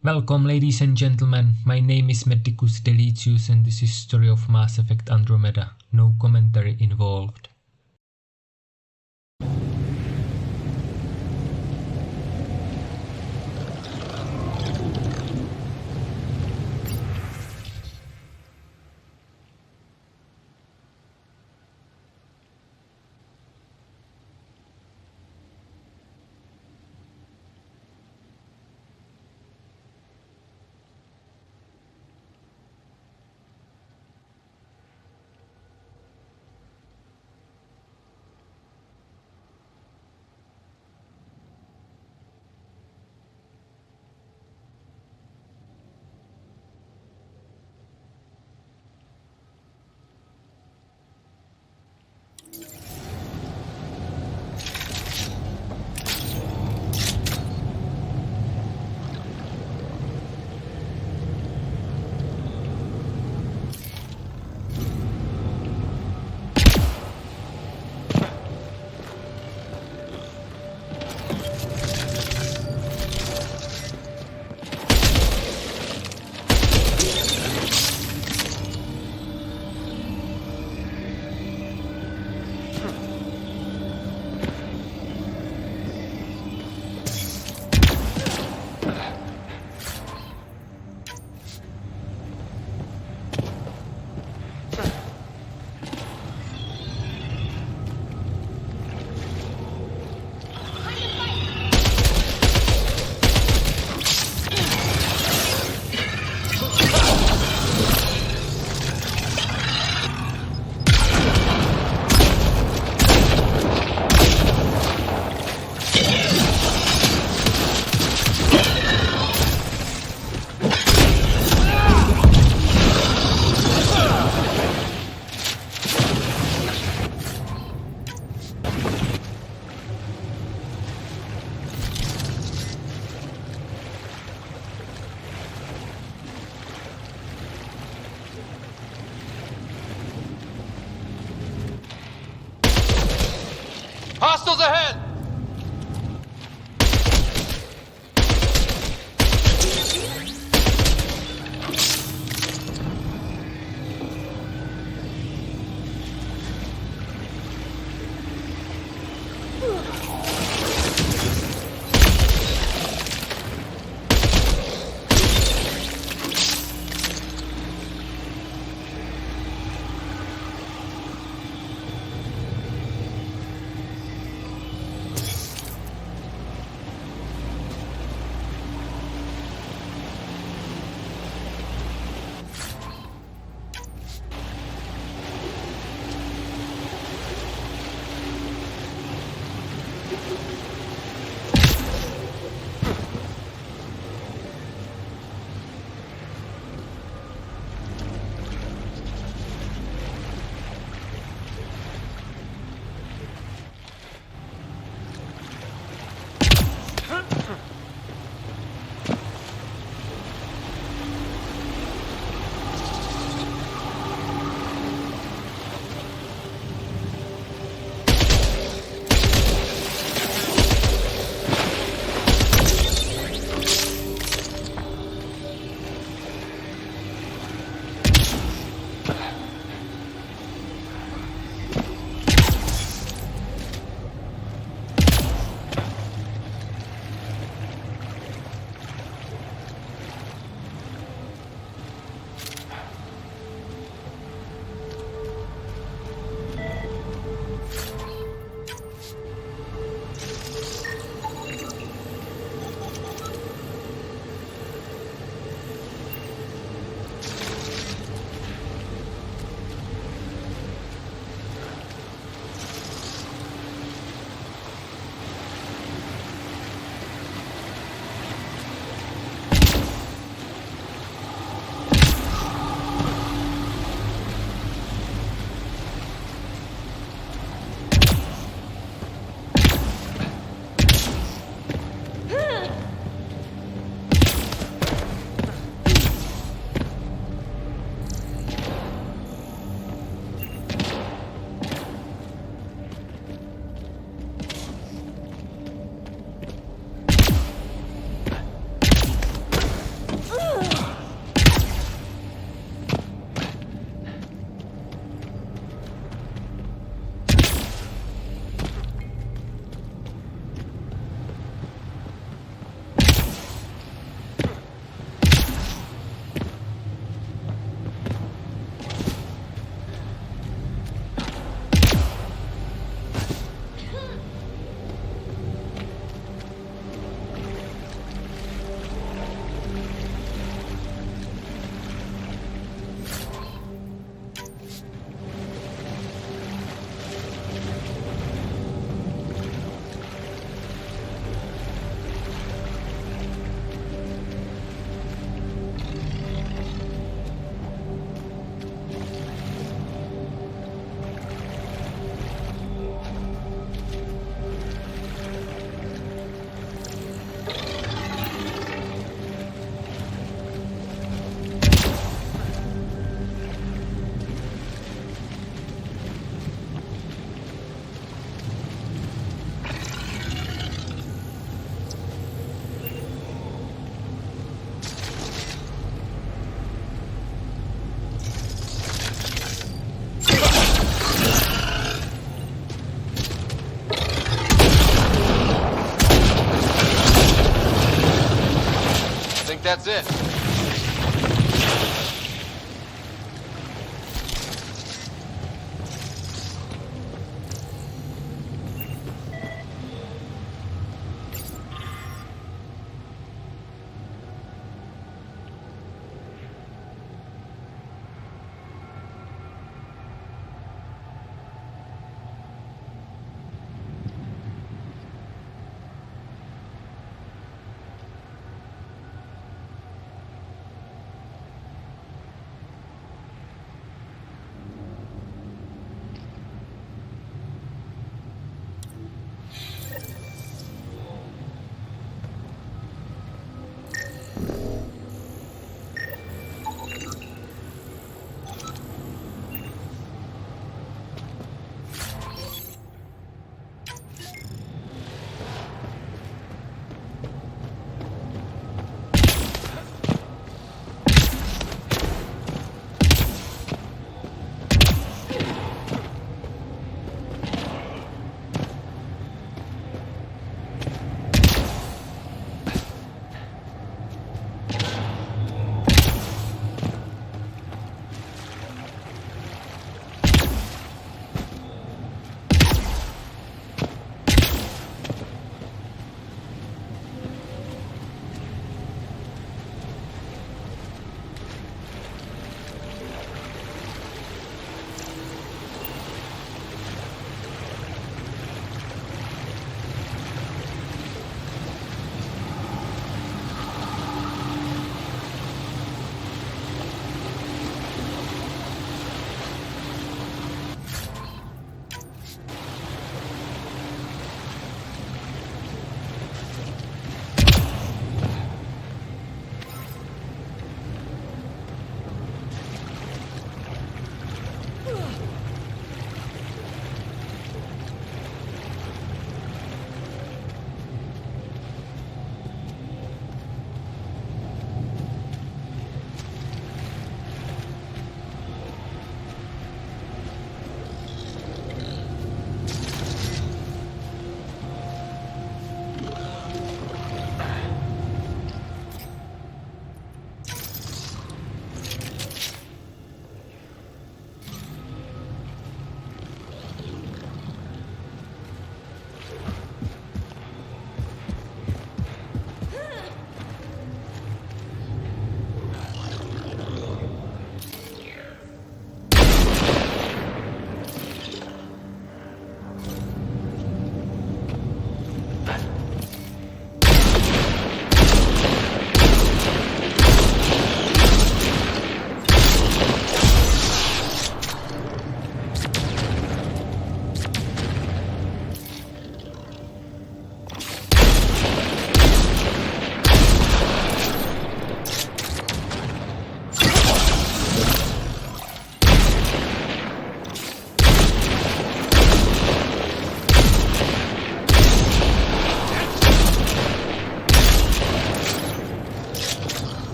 Welcome, ladies and gentlemen. My name is Medicus Delicius, and this is Story of Mass Effect Andromeda. No commentary involved. that's it.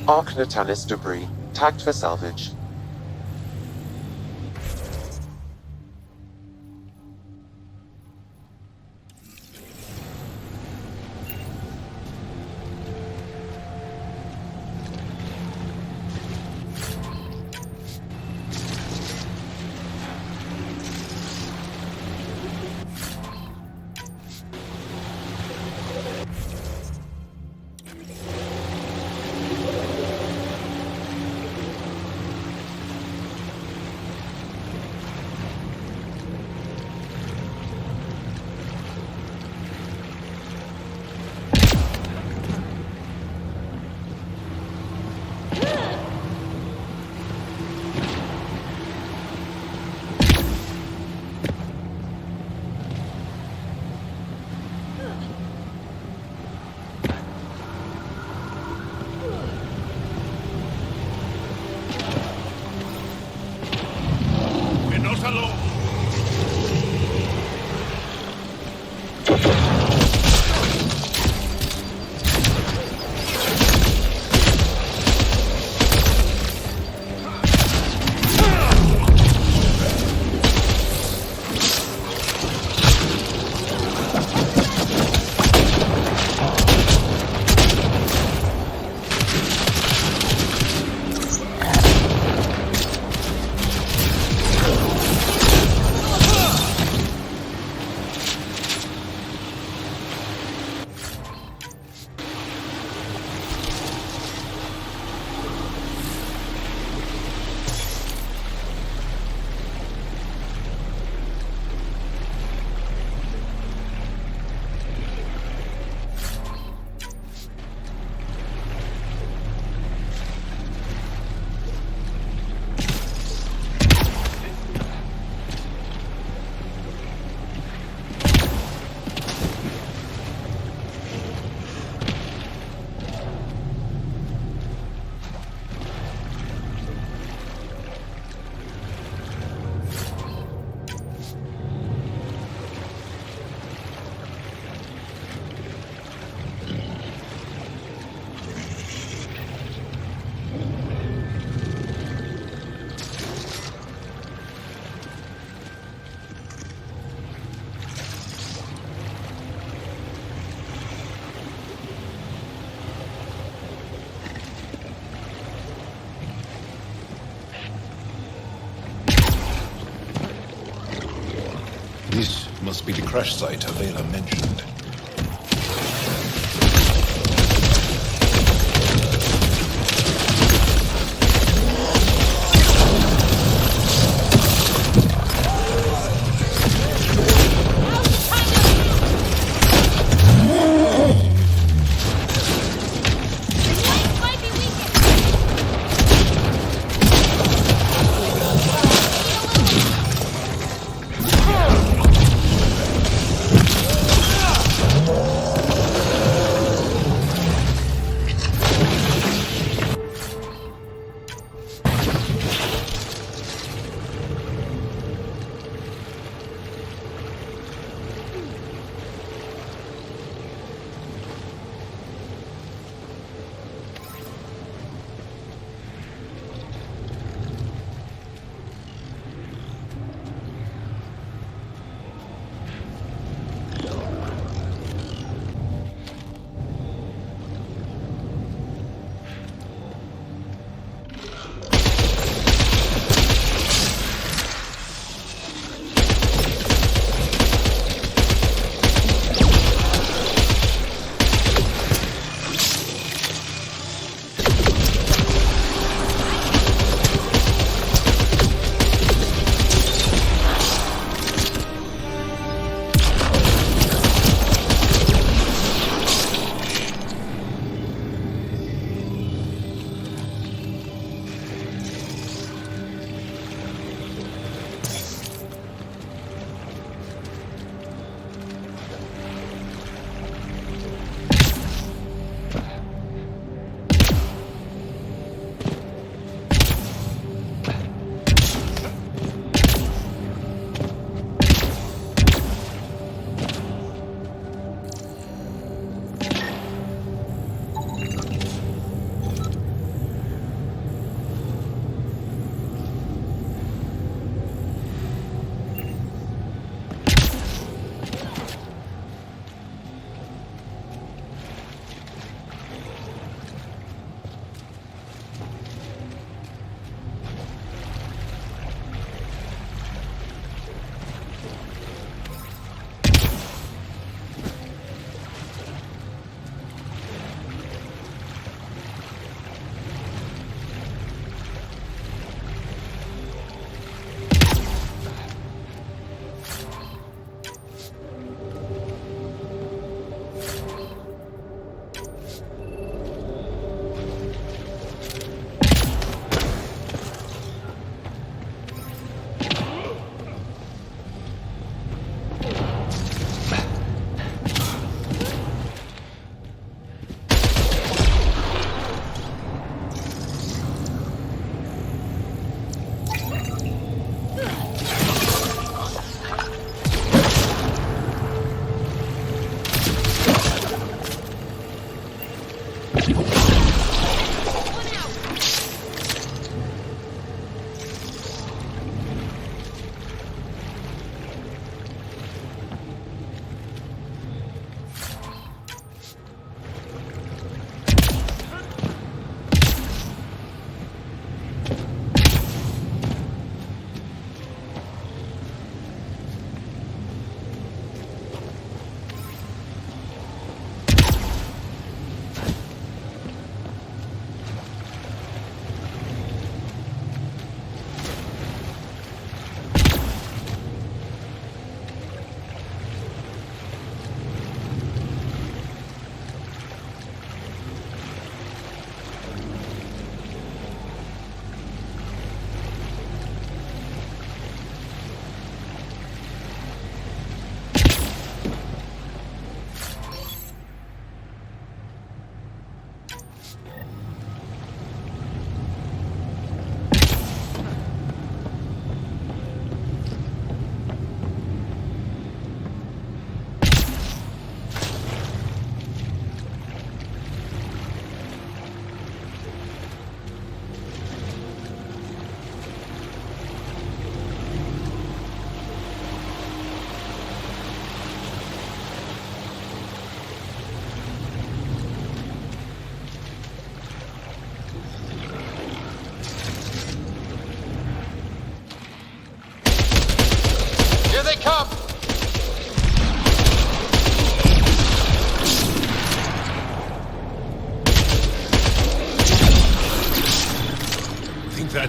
Arc Natalis debris, tagged for salvage. must be the crash site Havarl mentioned.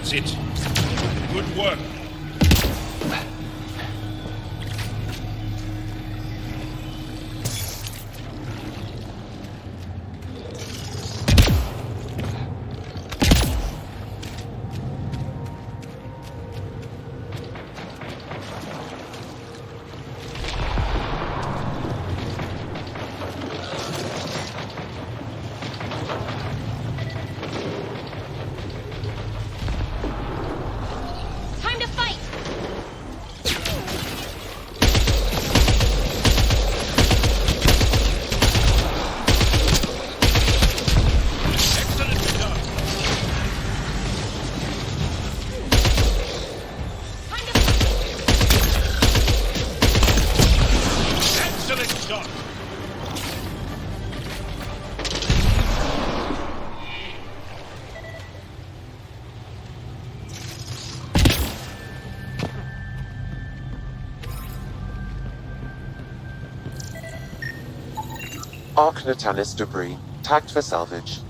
That's it. Good work. Time to fight! Excellent job. Time to fight! Excellent shot. Arc Natalis debris. Tagged for salvage.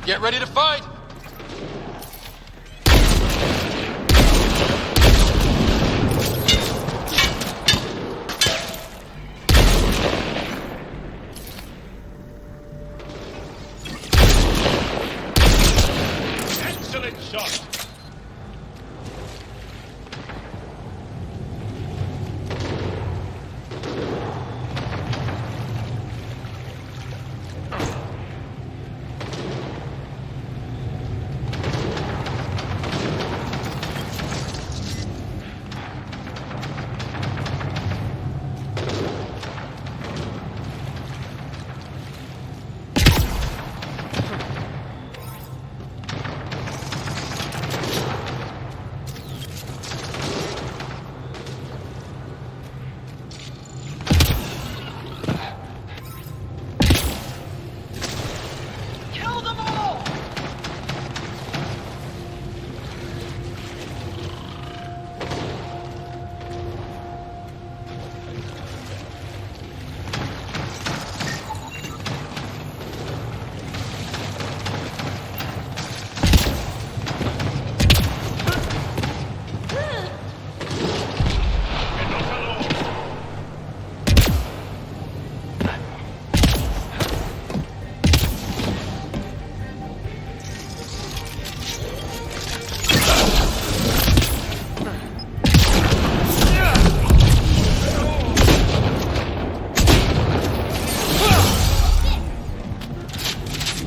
Get ready to fight! Excellent shot. Kill them all!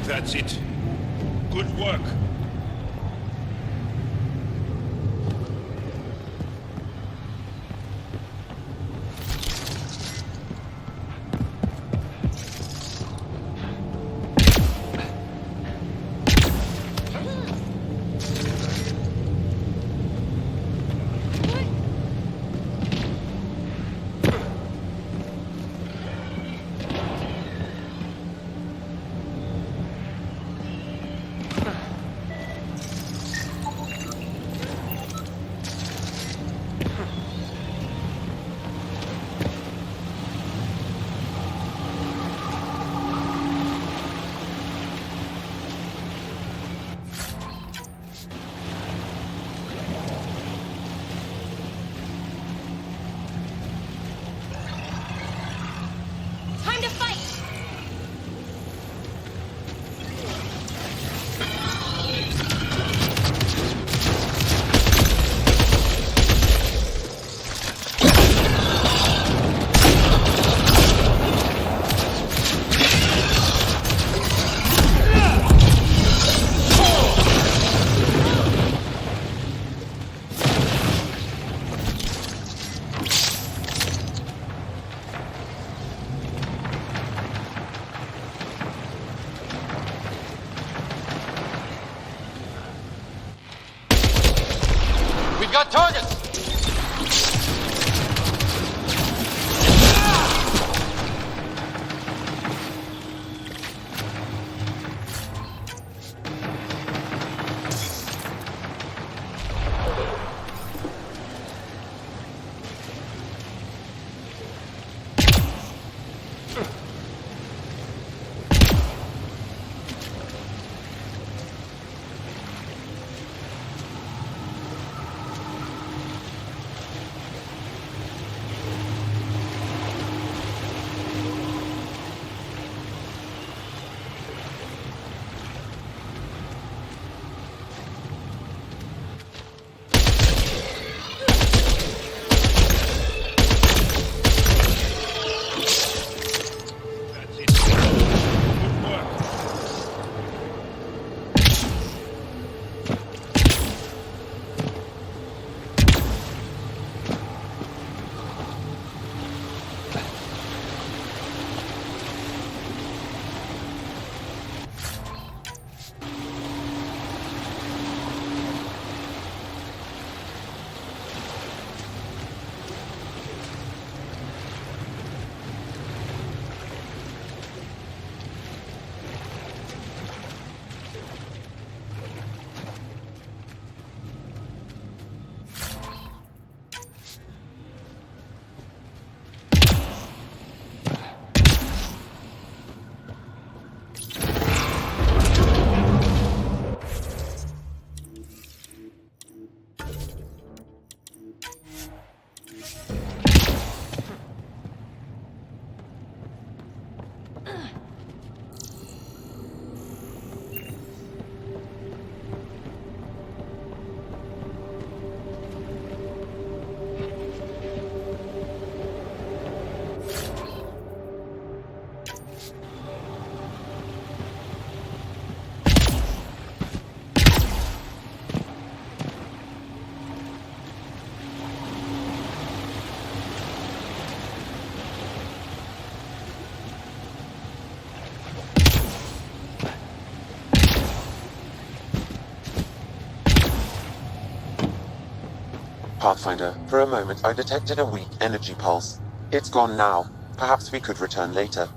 That's it. Good work. got targets! That's it. Good work. Pathfinder, for a moment I detected a weak energy pulse. It's gone now. Perhaps we could return later.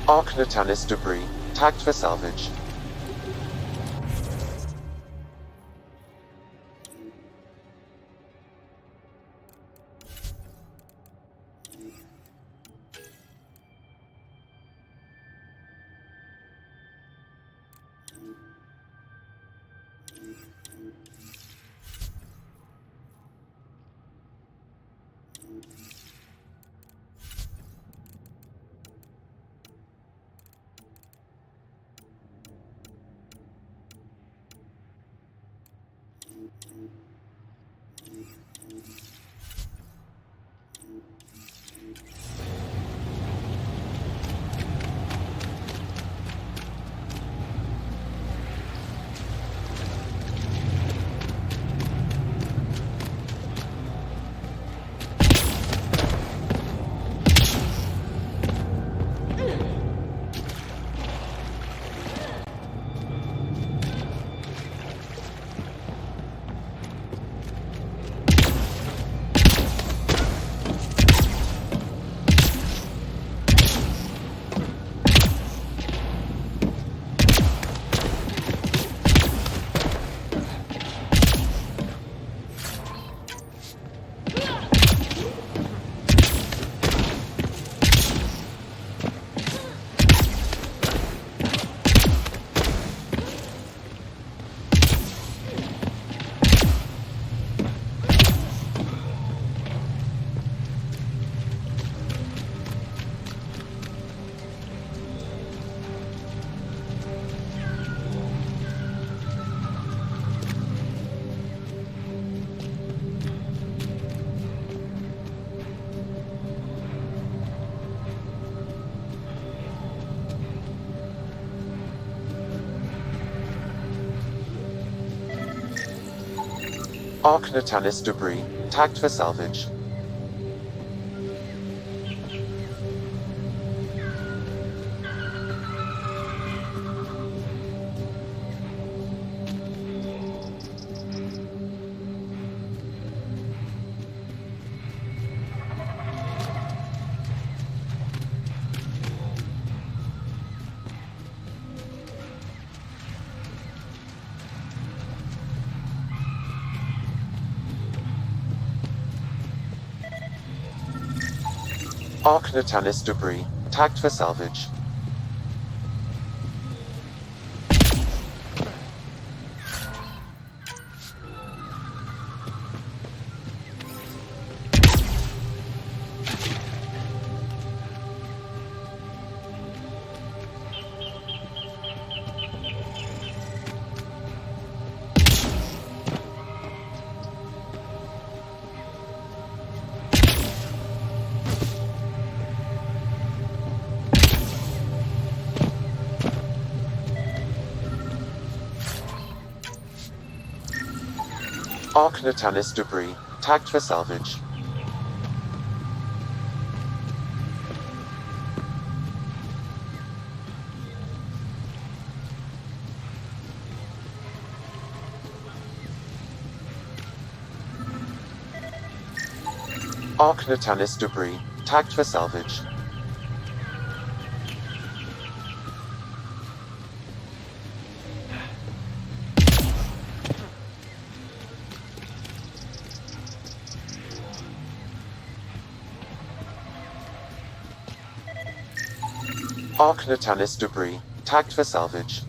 Arc Natalis debris, tagged for salvage. Arc Natalis debris, tagged for salvage. Arc Natalis debris, tagged for salvage. Arc Natalis debris, tagged for salvage. Arc Natalis debris, tagged for salvage. Arc Natalis debris, tagged for salvage.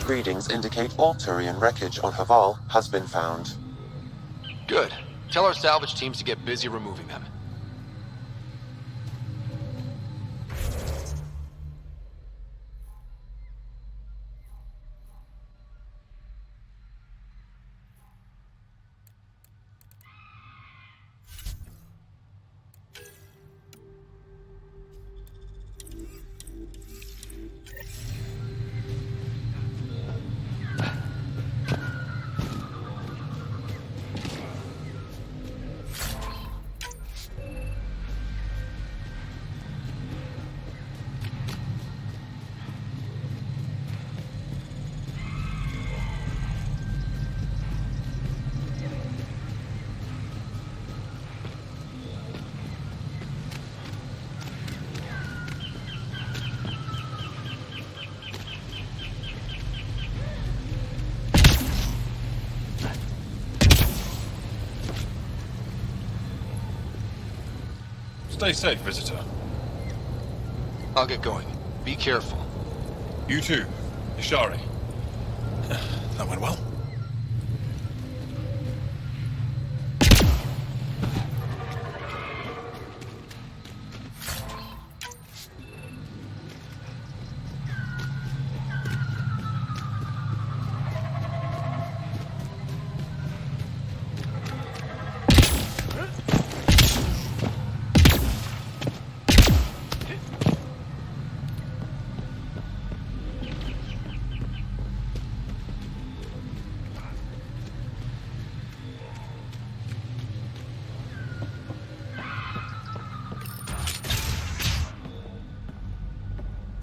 Readings indicate all Turian wreckage on Havarl has been found. Good. Tell our salvage teams to get busy removing them. Stay safe, visitor. I'll get going. Be careful. You too, Ishari. That went well.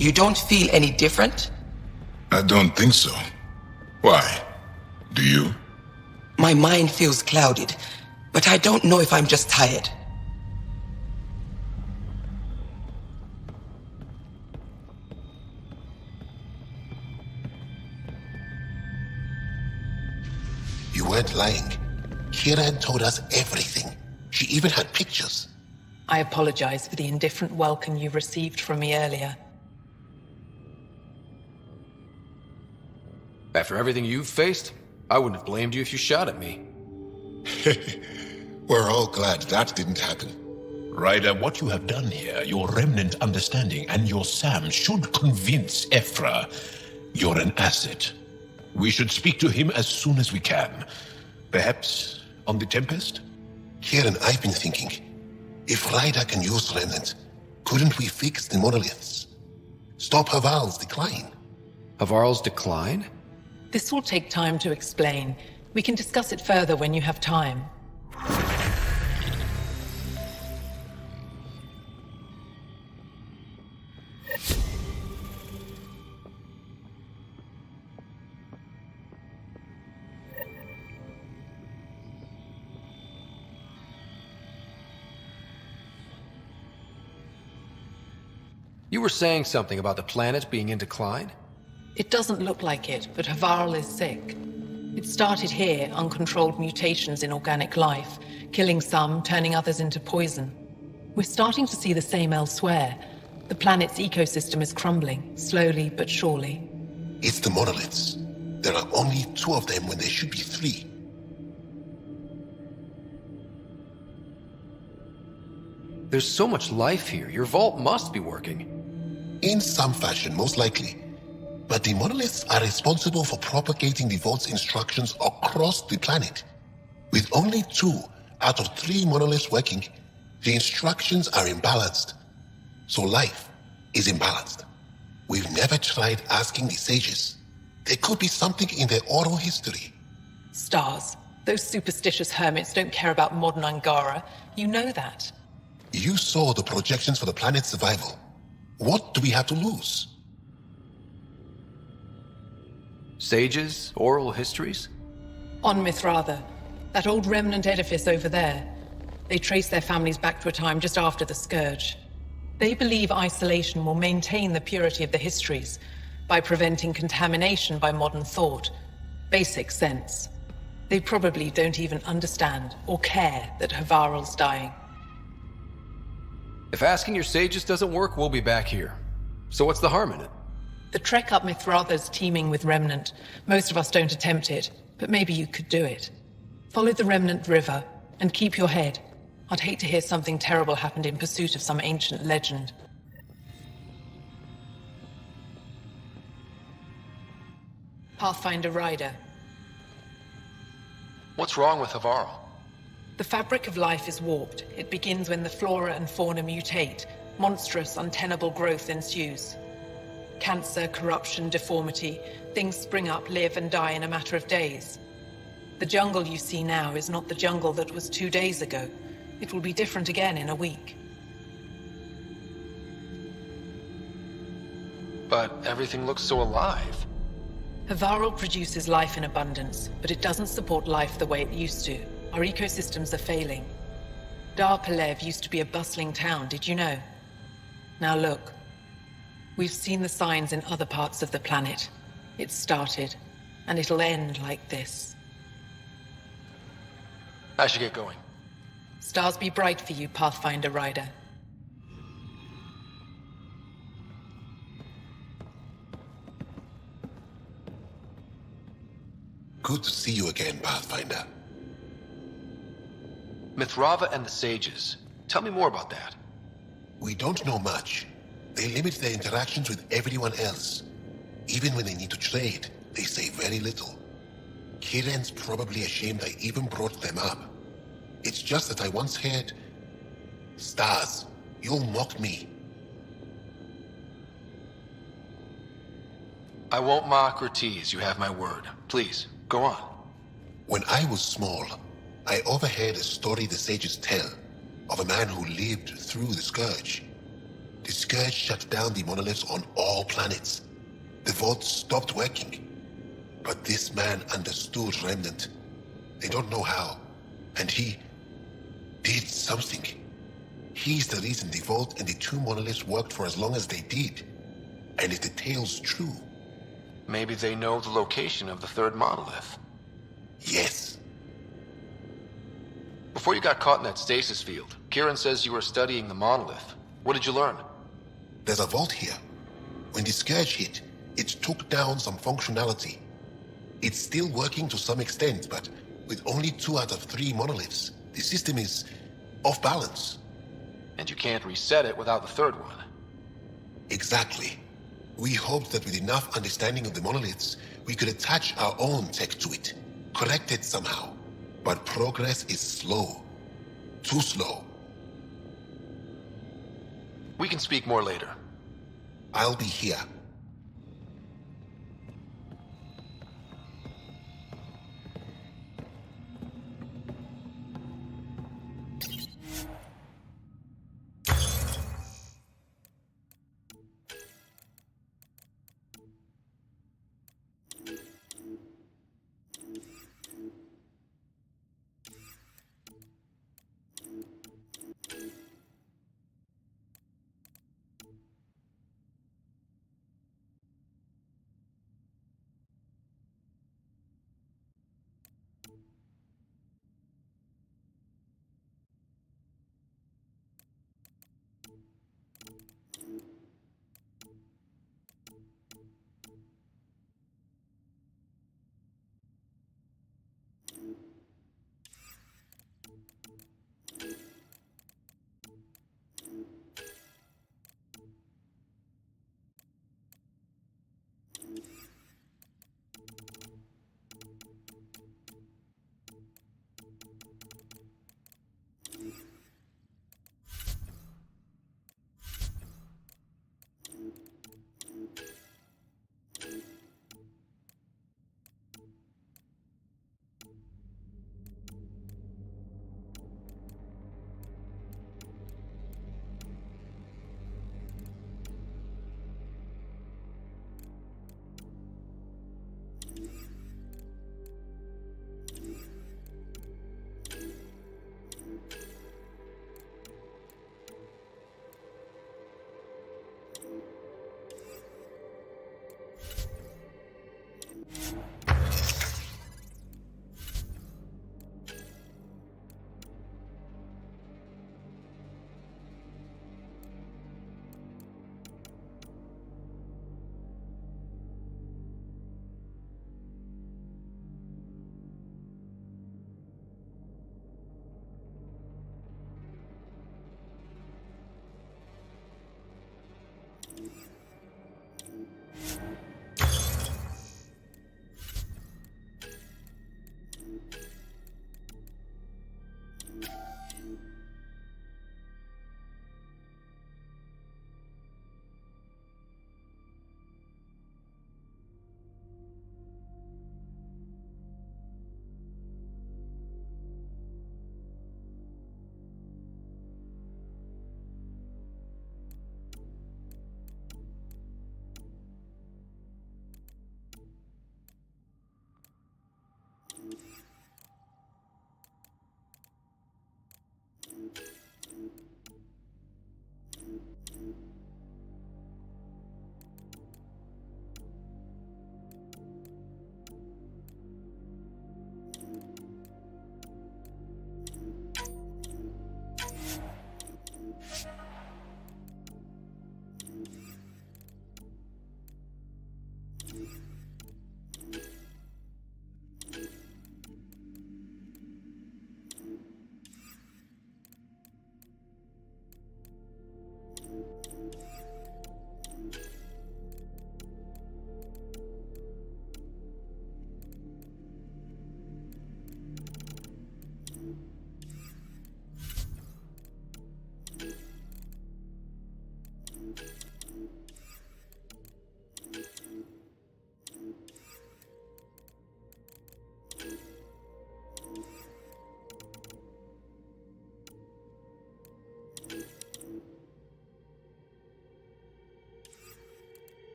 You don't feel any different? I don't think so. Why? Do you? My mind feels clouded, but I don't know if I'm just tired. You weren't lying. Kira had told us everything. She even had pictures. I apologize for the indifferent welcome you received from me earlier. After everything you've faced, I wouldn't have blamed you if you shot at me. We're all glad that didn't happen. Ryder, what you have done here, your remnant understanding and your Sam should convince Ephra you're an asset. We should speak to him as soon as we can. Perhaps on the Tempest? Kieran, I've been thinking. If Ryder can use Remnant, couldn't we fix the monoliths? Stop Havarl's decline? Havarl's decline? This will take time to explain. We can discuss it further when you have time. You were saying something about the planet being in decline? It doesn't look like it, but Havarl is sick. It started here, uncontrolled mutations in organic life, killing some, turning others into poison. We're starting to see the same elsewhere. The planet's ecosystem is crumbling, slowly but surely. It's the monoliths. There are only 2 of them when there should be 3. There's so much life here. Your vault must be working. In some fashion, most likely. But the monoliths are responsible for propagating the vault's instructions across the planet. With only 2 out of 3 monoliths working, the instructions are imbalanced. So life is imbalanced. We've never tried asking the sages. There could be something in their oral history. Stars. Those superstitious hermits don't care about modern Angara. You know that. You saw the projections for the planet's survival. What do we have to lose? Sages? Oral histories? On Mithratha, that old remnant edifice over there. They trace their families back to a time just after the Scourge. They believe isolation will maintain the purity of the histories by preventing contamination by modern thought. Basic sense. They probably don't even understand or care that Havarl's dying. If asking your sages doesn't work, we'll be back here. So what's the harm in it? The trek up Mithratha's teeming with remnant. Most of us don't attempt it, but maybe you could do it. Follow the remnant river, and keep your head. I'd hate to hear something terrible happened in pursuit of some ancient legend. Pathfinder Ryder. What's wrong with Havarl? The fabric of life is warped. It begins when the flora and fauna mutate. Monstrous, untenable growth ensues. Cancer, corruption, deformity. Things spring up, live, and die in a matter of days. The jungle you see now is not the jungle that was 2 days ago. It will be different again in a week. But everything looks so alive. Havarl produces life in abundance, but it doesn't support life the way it used to. Our ecosystems are failing. Dar Pelev used to be a bustling town, did you know? Now look. We've seen the signs in other parts of the planet. It started, and it'll end like this. I should get going. Stars be bright for you, Pathfinder Ryder. Good to see you again, Pathfinder. Mithratha and the sages. Tell me more about that. We don't know much. They limit their interactions with everyone else. Even when they need to trade, they say very little. Kieran's probably ashamed I even brought them up. It's just that I once heard... Stars, you'll mock me. I won't mock or tease, you have my word. Please, go on. When I was small, I overheard a story the sages tell of a man who lived through the Scourge. The Scourge shut down the monoliths on all planets. The vaults stopped working. But this man understood Remnant. They don't know how. And he did something. He's the reason the vault and the 2 monoliths worked for as long as they did. And if the tale's true... Maybe they know the location of the 3rd monolith. Yes. Before you got caught in that stasis field, Kieran says you were studying the monolith. What did you learn? There's a vault here. When the Scourge hit, it took down some functionality. It's still working to some extent, but with only 2 out of 3 monoliths, the system is off balance. And you can't reset it without the 3rd one. Exactly. We hoped that with enough understanding of the monoliths, We could attach our own tech to it, correct it somehow. But progress is slow. Too slow. We can speak more later. I'll be here.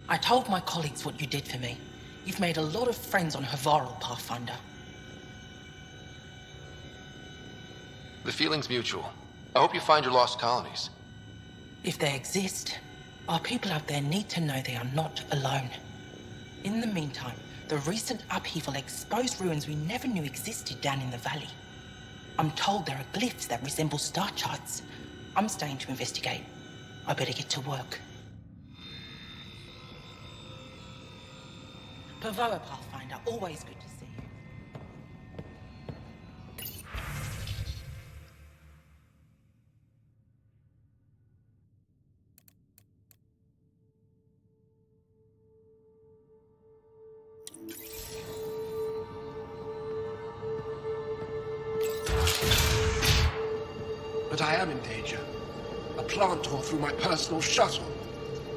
I told my colleagues what you did for me. You've made a lot of friends on Havarl, Pathfinder. The feeling's mutual. I hope you find your lost colonies. If they exist, our people out there need to know they are not alone. In the meantime, the recent upheaval exposed ruins we never knew existed down in the valley. I'm told there are glyphs that resemble star charts. I'm staying to investigate. I better get to work. Pavoa, Pathfinder, always good to see you. But I am in danger. A plant tore through my personal shuttle.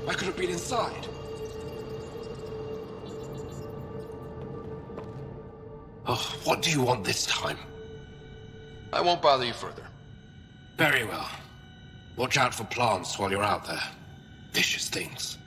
I could have been inside. Oh, what do you want this time? I won't bother you further. Very well. Watch out for plants while you're out there. Vicious things.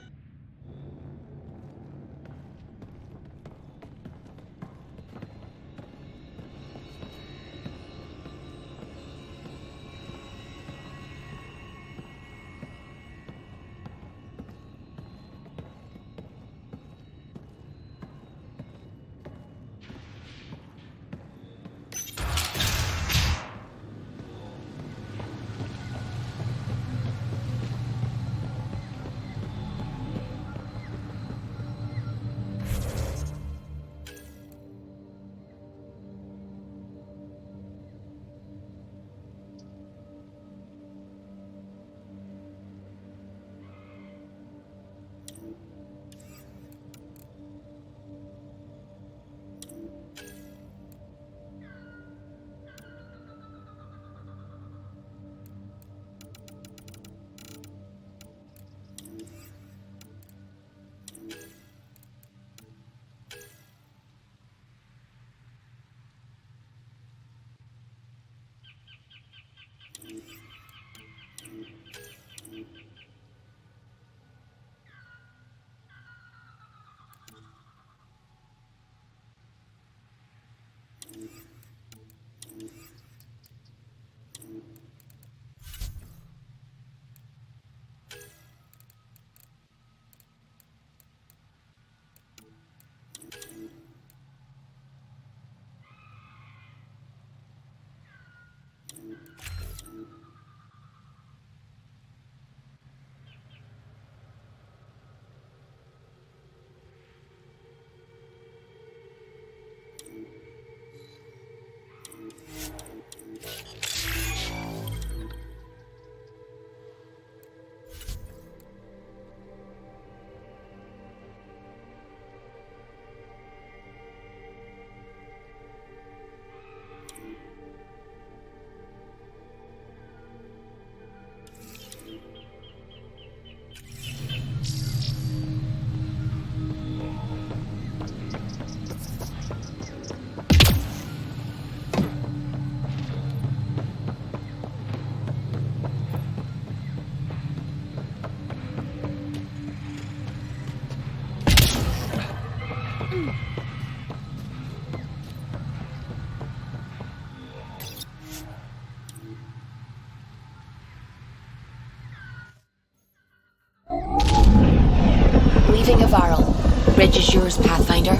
Leaving Havarl. Bridge is yours, Pathfinder.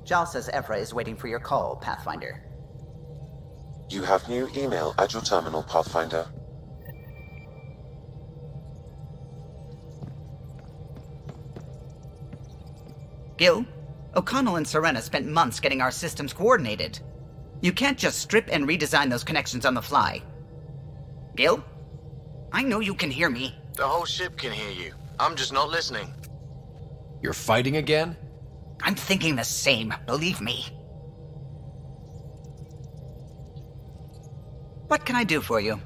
Jal says Evra is waiting for your call, Pathfinder. You have new email at your terminal, Pathfinder. Gil, O'Connell and Serena spent months getting our systems coordinated. You can't just strip and redesign those connections on the fly. Gil? I know you can hear me. The whole ship can hear you. I'm just not listening. You're fighting again? I'm thinking the same, believe me. What can I do for you?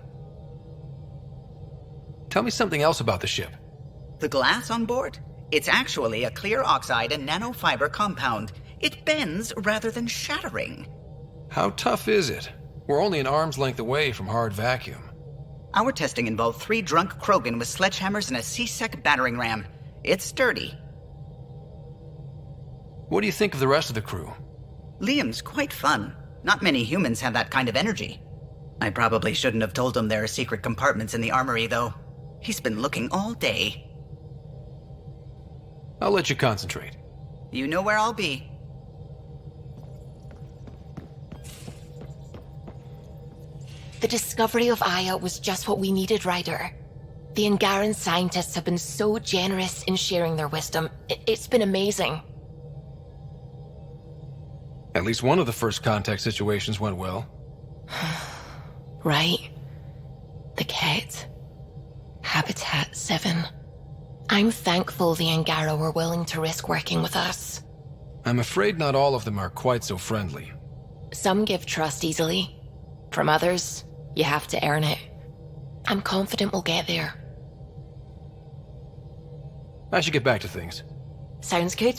Tell me something else about the ship. The glass on board? It's actually a clear oxide and nanofiber compound. It bends rather than shattering. How tough is it? We're only an arm's length away from hard vacuum. Our testing involved 3 drunk Krogan with sledgehammers and a C-Sec battering ram. It's sturdy. What do you think of the rest of the crew? Liam's quite fun. Not many humans have that kind of energy. I probably shouldn't have told him there are secret compartments in the armory, though. He's been looking all day. I'll let you concentrate. You know where I'll be. The discovery of Aya was just what we needed, Ryder. The Angaran scientists have been so generous in sharing their wisdom. It's been amazing. At least one of the first contact situations went well. Right. The Ket. Habitat 7. I'm thankful the Angara were willing to risk working with us. I'm afraid not all of them are quite so friendly. Some give trust easily. From others, you have to earn it. I'm confident we'll get there. I should get back to things. Sounds good.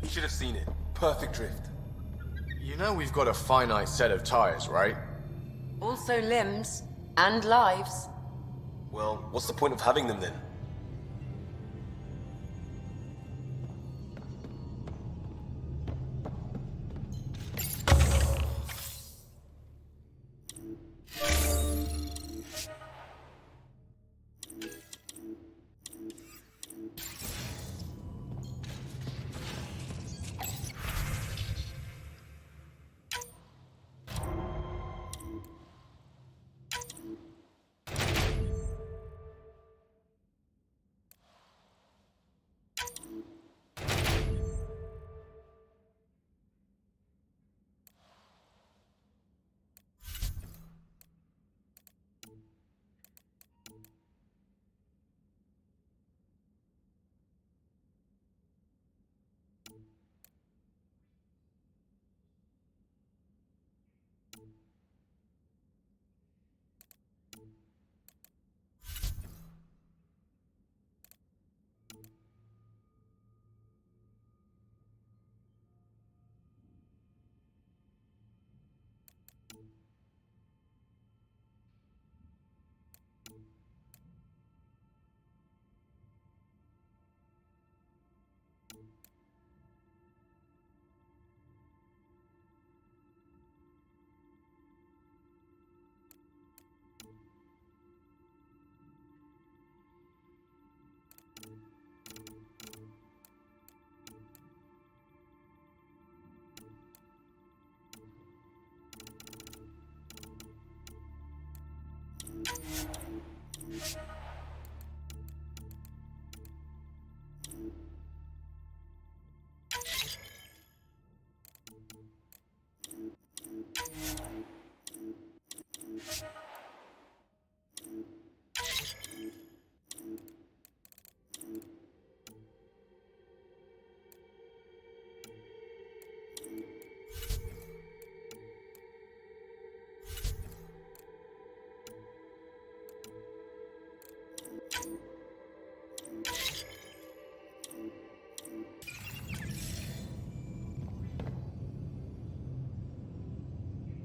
Should have seen it. Perfect drift. You know we've got a finite set of tires, right? Also limbs and lives. Well, what's the point of having them then?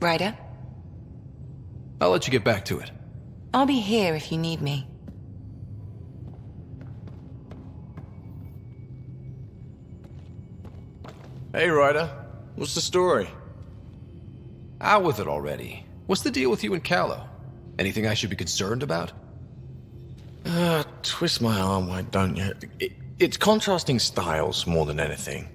Ryder? I'll let you get back to it. I'll be here if you need me. Hey, Ryder. What's the story? Out with it already. What's the deal with you and Callow? Anything I should be concerned about? Twist my arm, why don't you? It's contrasting styles more than anything.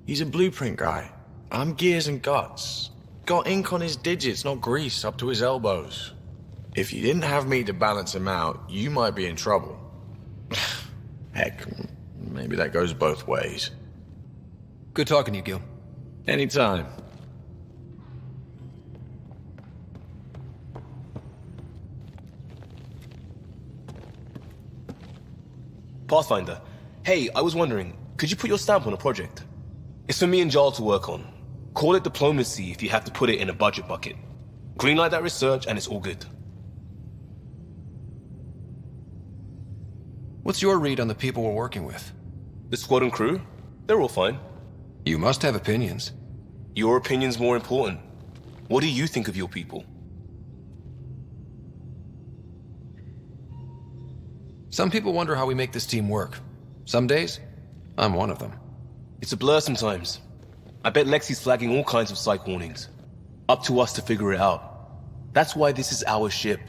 He's a blueprint guy. I'm gears and guts. Got ink on his digits, not grease, up to his elbows. If you didn't have me to balance him out, you might be in trouble. Heck, maybe that goes both ways. Good talking to you, Gil. Anytime. Pathfinder. Hey, I was wondering, could you put your stamp on a project? It's for me and Jarl to work on. Call it diplomacy if you have to put it in a budget bucket. Greenlight that research and it's all good. What's your read on the people we're working with? The squad and crew? They're all fine. You must have opinions. Your opinion's more important. What do you think of your people? Some people wonder how we make this team work. Some days, I'm one of them. It's a blur sometimes. I bet Lexi's flagging all kinds of psych warnings. Up to us to figure it out. That's why this is our ship.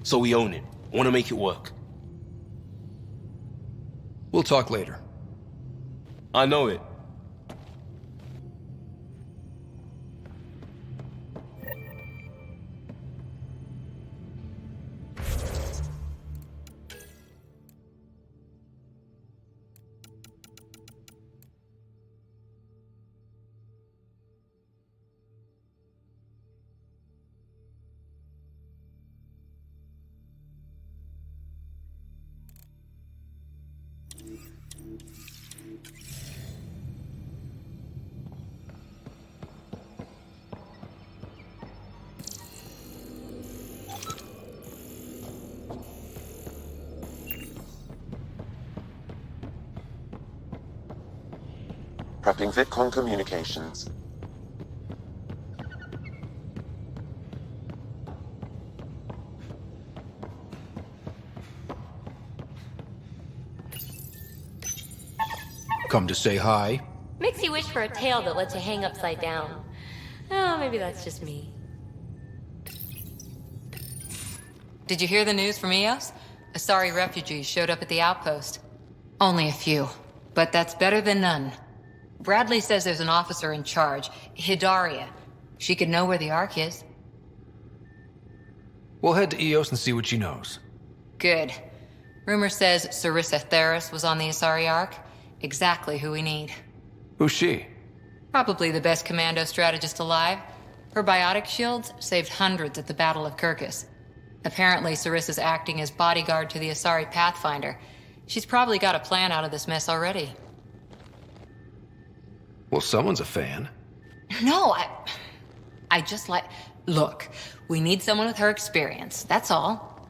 So we own it. Want to make it work. We'll talk later. I know it. Prepping VidCon communications. Come to say hi? Makes you wish for a tail that lets you hang upside down. Oh, maybe that's just me. Did you hear the news from Eos? Asari refugees showed up at the outpost. Only a few, but that's better than none. Bradley says there's an officer in charge, Hidaria. She could know where the Ark is. We'll head to Eos and see what she knows. Good. Rumor says Sarissa Theris was on the Asari Ark. Exactly who we need. Who's she? Probably the best commando strategist alive. Her biotic shields saved hundreds at the Battle of Kirkus. Apparently, Sarissa's acting as bodyguard to the Asari Pathfinder. She's probably got a plan out of this mess already. Well, someone's a fan. No, I just like... Look, we need someone with her experience, that's all.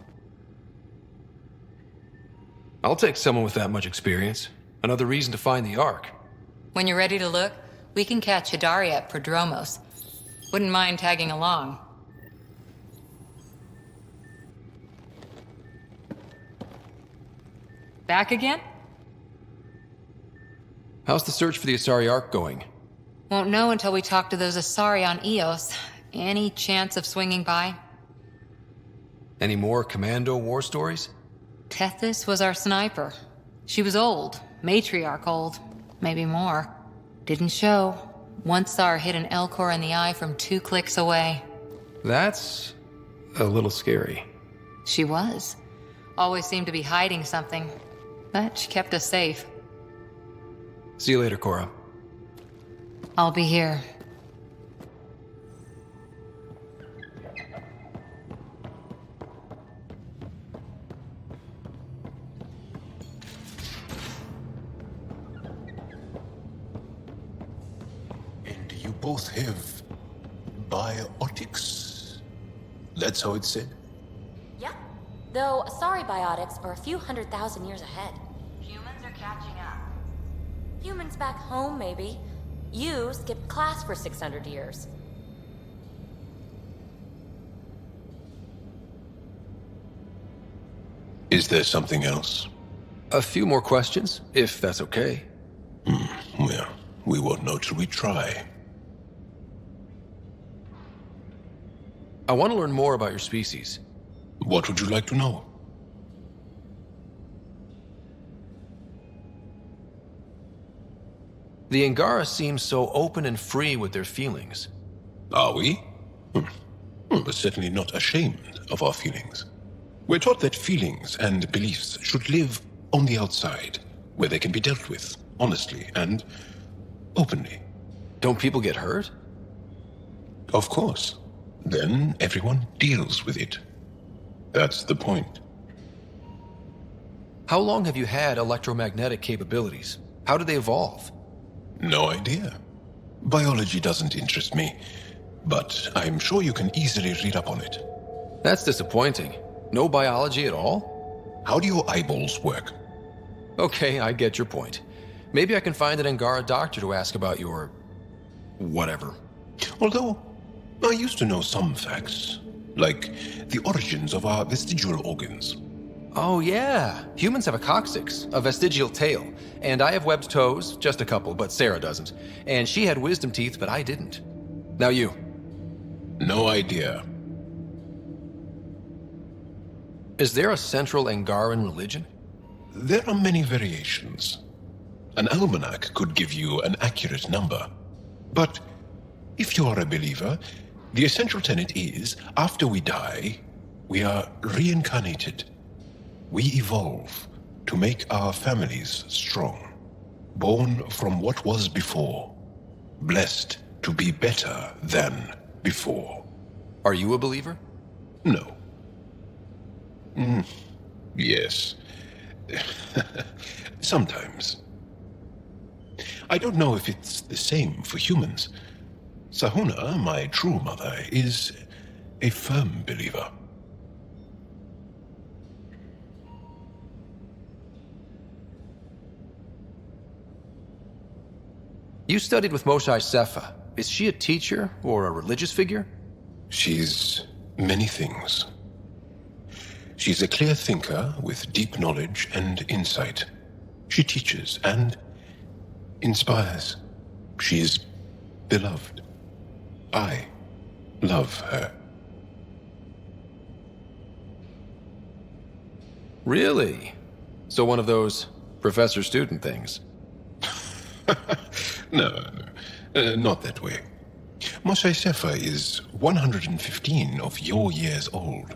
I'll take someone with that much experience. Another reason to find the Ark. When you're ready to look, we can catch Hidaria at Prodromos. Wouldn't mind tagging along. Back again? How's the search for the Asari Ark going? Won't know until we talk to those Asari on Eos. Any chance of swinging by? Any more commando war stories? Tethys was our sniper. She was old, matriarch old, maybe more. Didn't show. Once saw her hit an Elcor in the eye from 2 clicks away. That's a little scary. She was. Always seemed to be hiding something, but she kept us safe. See you later, Cora. I'll be here. And you both have biotics? That's how it's said? Yeah. Though, sorry biotics are a few 100,000 years ahead. Humans are catching up. Humans back home, maybe. You skipped class for 600 years. Is there something else? A few more questions, if that's okay. Well, we won't know till we try. I want to learn more about your species. What would you like to know? The Angara seem so open and free with their feelings. Are we? We're certainly not ashamed of our feelings. We're taught that feelings and beliefs should live on the outside, where they can be dealt with, honestly and openly. Don't people get hurt? Of course. Then everyone deals with it. That's the point. How long have you had electromagnetic capabilities? How did they evolve? No idea. Biology doesn't interest me, but I'm sure you can easily read up on it. That's disappointing. No biology at all? How do your eyeballs work? Okay, I get your point. Maybe I can find an Angara doctor to ask about your... whatever. Although, I used to know some facts, like the origins of our vestigial organs. Oh yeah, humans have a coccyx, a vestigial tail, and I have webbed toes, just a couple, but Sarah doesn't. And she had wisdom teeth, but I didn't. Now you. No idea. Is there a central Angaran religion? There are many variations. An almanac could give you an accurate number. But if you are a believer, the essential tenet is, after we die, we are reincarnated. We evolve to make our families strong, born from what was before, blessed to be better than before. Are you a believer? No. Yes. Sometimes. I don't know if it's the same for humans. Sahuna, my true mother, is a firm believer. You studied with Moshae Sefa. Is she a teacher or a religious figure? She's many things. She's a clear thinker with deep knowledge and insight. She teaches and inspires. She's beloved. I love her. Really? So one of those professor-student things? No, not that way. Moshae Sefa is 115 of your years old.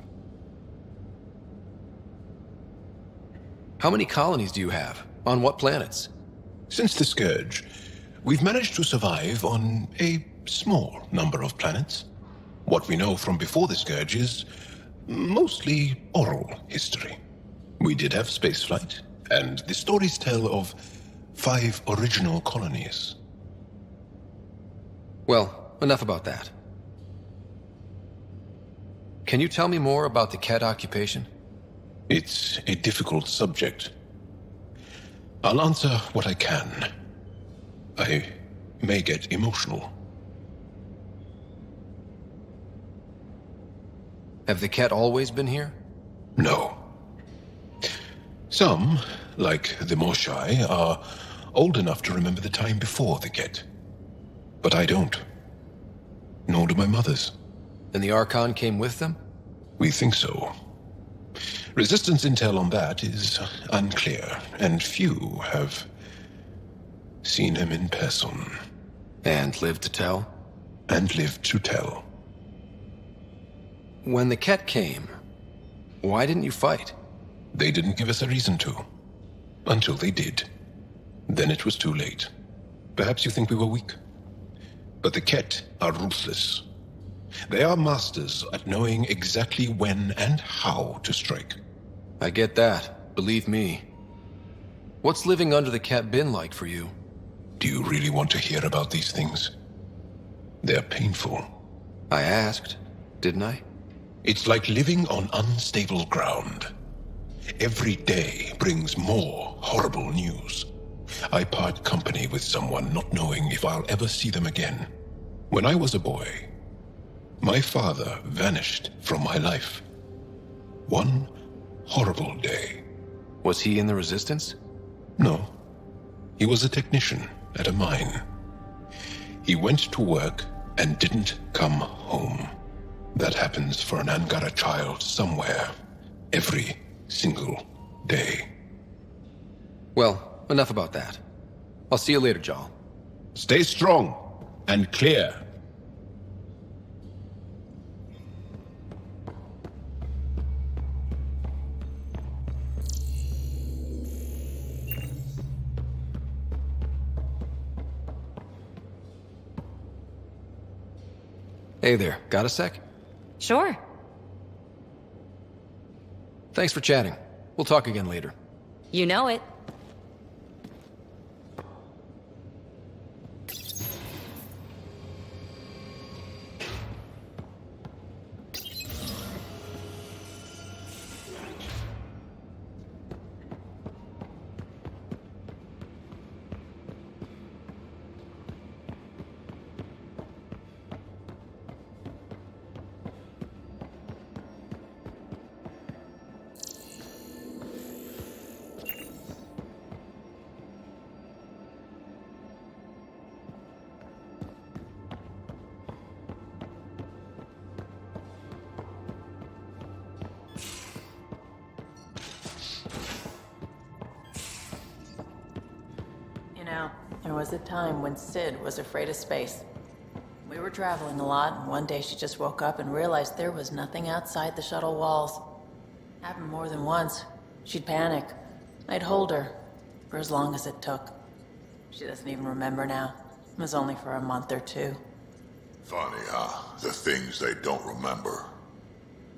How many colonies do you have? On what planets? Since the Scourge, we've managed to survive on a small number of planets. What we know from before the Scourge is mostly oral history. We did have spaceflight, and the stories tell of 5 original colonies. Well, enough about that. Can you tell me more about the Ket occupation? It's a difficult subject. I'll answer what I can. I may get emotional. Have the Ket always been here? No. Some, like the Moshae, are old enough to remember the time before the Ket. But I don't. Nor do my mothers. And the Archon came with them? We think so. Resistance intel on that is unclear, and few have seen him in person. And lived to tell? And lived to tell. When the Ket came, Why didn't you fight? They didn't give us a reason to. Until they did. Then it was too late. Perhaps you think we were weak. But the Ket are ruthless. They are masters at knowing exactly when and how to strike. I get that. Believe me. What's living under the Ket been like for you? Do you really want to hear about these things? They're painful. I asked, didn't I? It's like living on unstable ground. Every day brings more horrible news. I part company with someone not knowing if I'll ever see them again. When I was a boy, my father vanished from my life. One horrible day. Was he in the Resistance? No. He was a technician at a mine. He went to work and didn't come home. That happens for an Angara child somewhere, every single day. Well, enough about that. I'll see you later, Jarl. Stay strong and clear. Hey there, got a sec? Sure. Thanks for chatting. We'll talk again later. You know it. There was a time when Sid was afraid of space. We were traveling a lot, and one day she just woke up and realized there was nothing outside the shuttle walls. Happened more than once. She'd panic. I'd hold her, for as long as it took. She doesn't even remember now. It was only for a month or two. Funny, huh? The things they don't remember.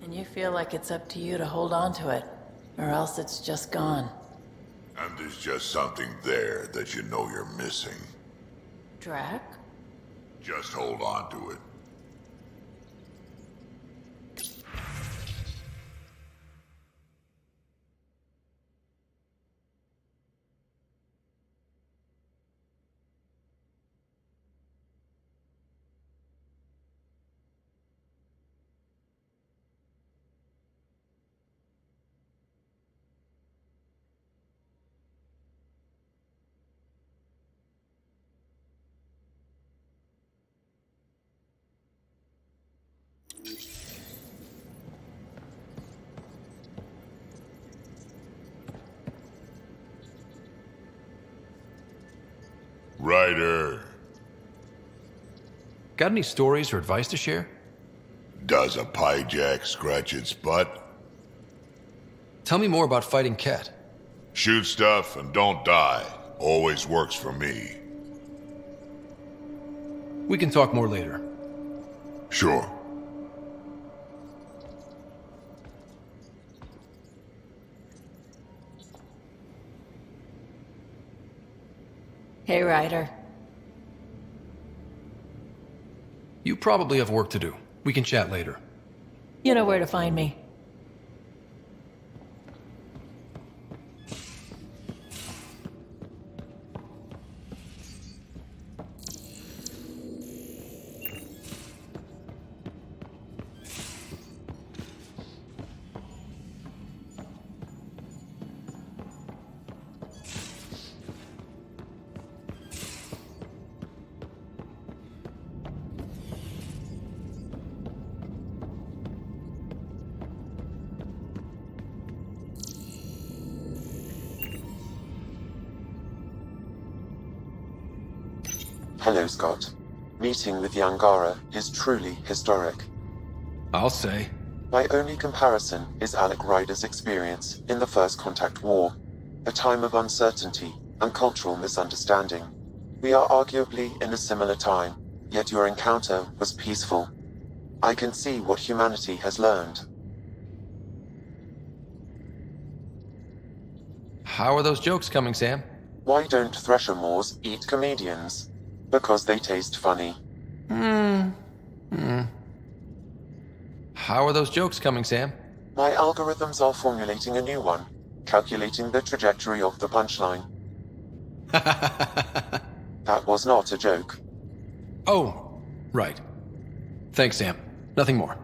And you feel like it's up to you to hold on to it, or else it's just gone. And there's just something there that you know you're missing. Drac? Just hold on to it. Ryder. Got any stories or advice to share? Does a pyjak scratch its butt? Tell me more about fighting Ket. Shoot stuff and don't die. Always works for me. We can talk more later. Sure. Hey, Ryder. You probably have work to do. We can chat later. You know where to find me. Hello, Scott. Meeting with the Angara is truly historic. I'll say. My only comparison is Alec Ryder's experience in the First Contact War, a time of uncertainty and cultural misunderstanding. We are arguably in a similar time, yet your encounter was peaceful. I can see what humanity has learned. How are those jokes coming, Sam? Why don't Thresher Moors eat comedians? Because they taste funny. How are those jokes coming, Sam? My algorithms are formulating a new one, calculating the trajectory of the punchline. That was not a joke. Oh, right. Thanks, Sam. Nothing more.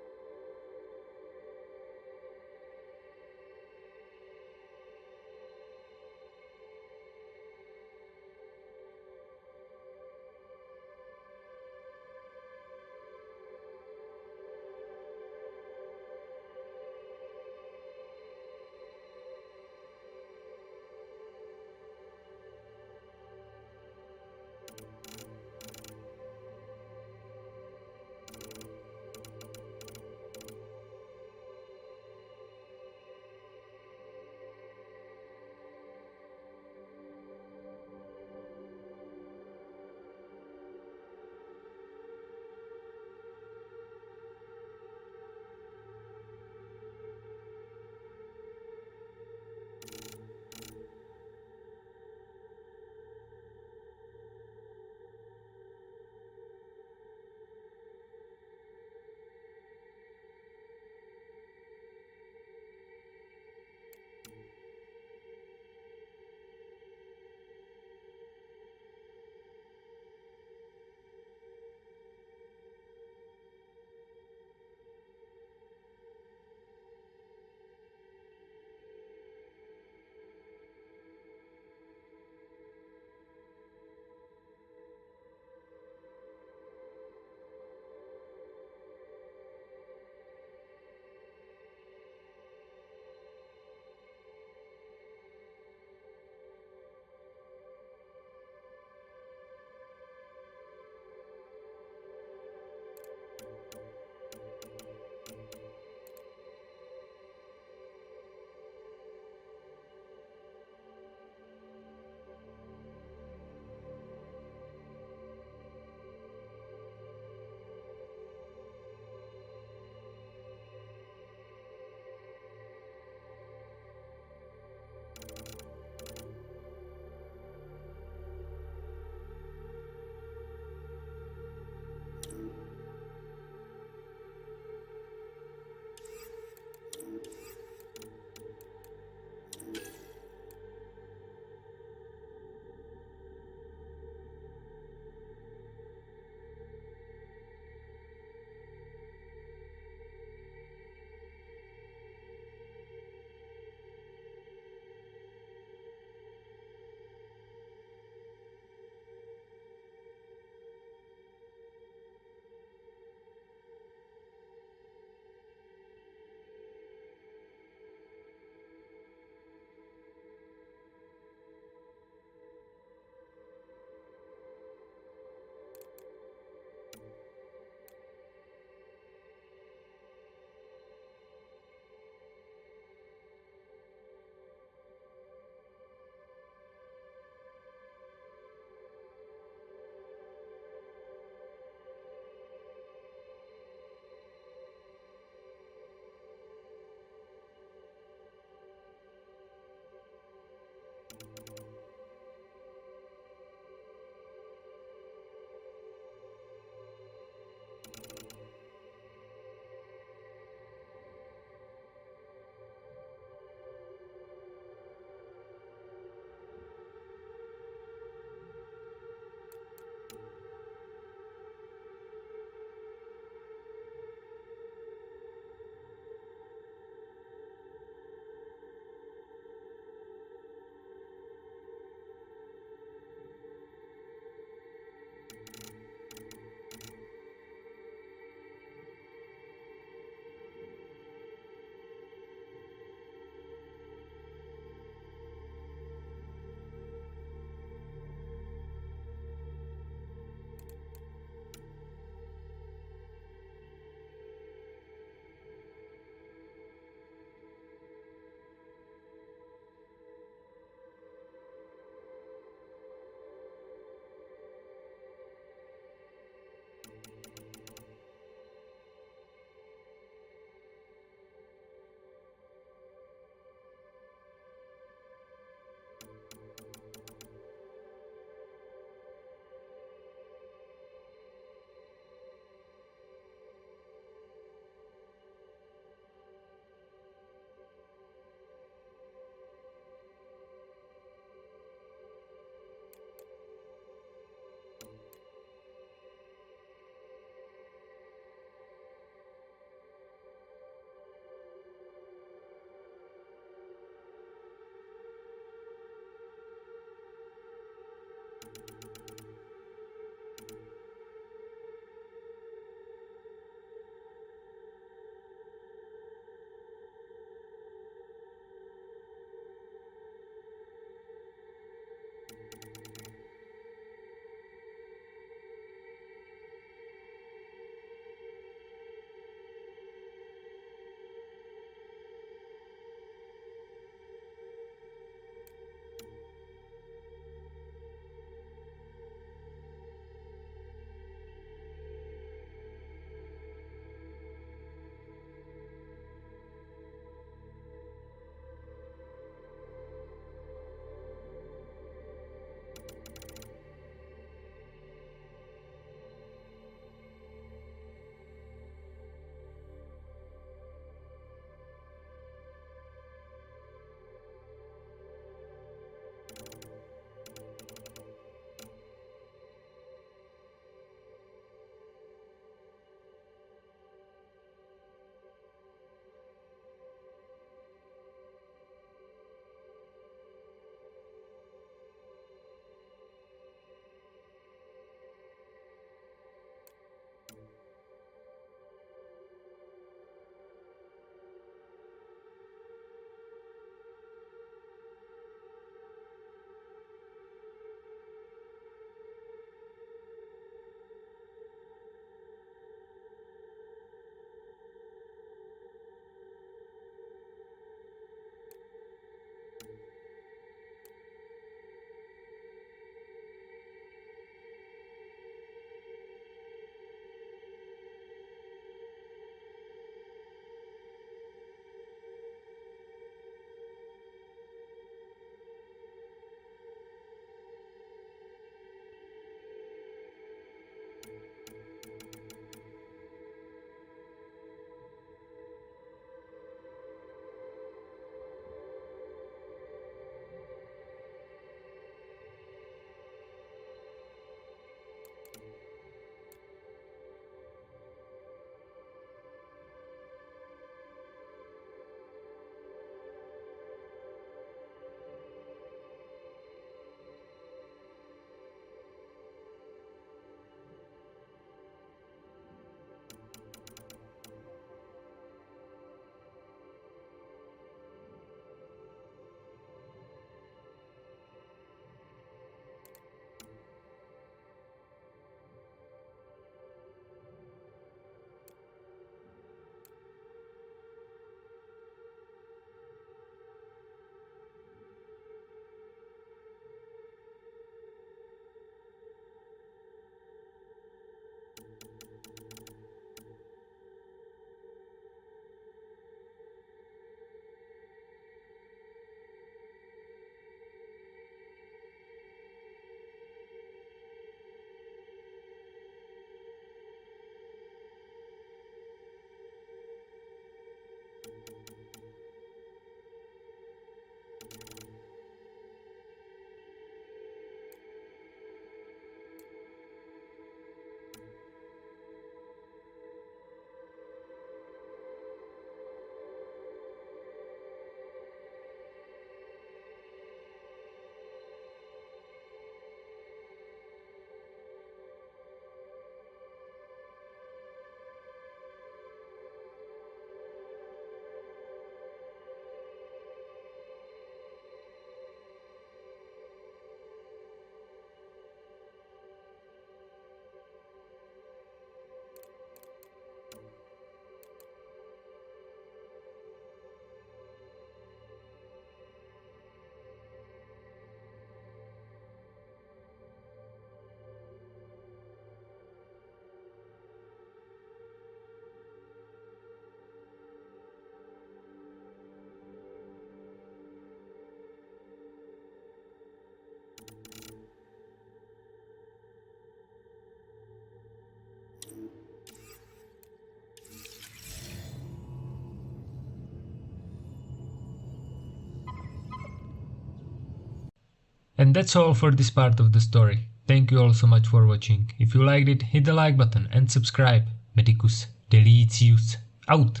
And that's all for this part of the story. Thank you all so much for watching. If you liked it, hit the like button and subscribe. Medicus Delicious out!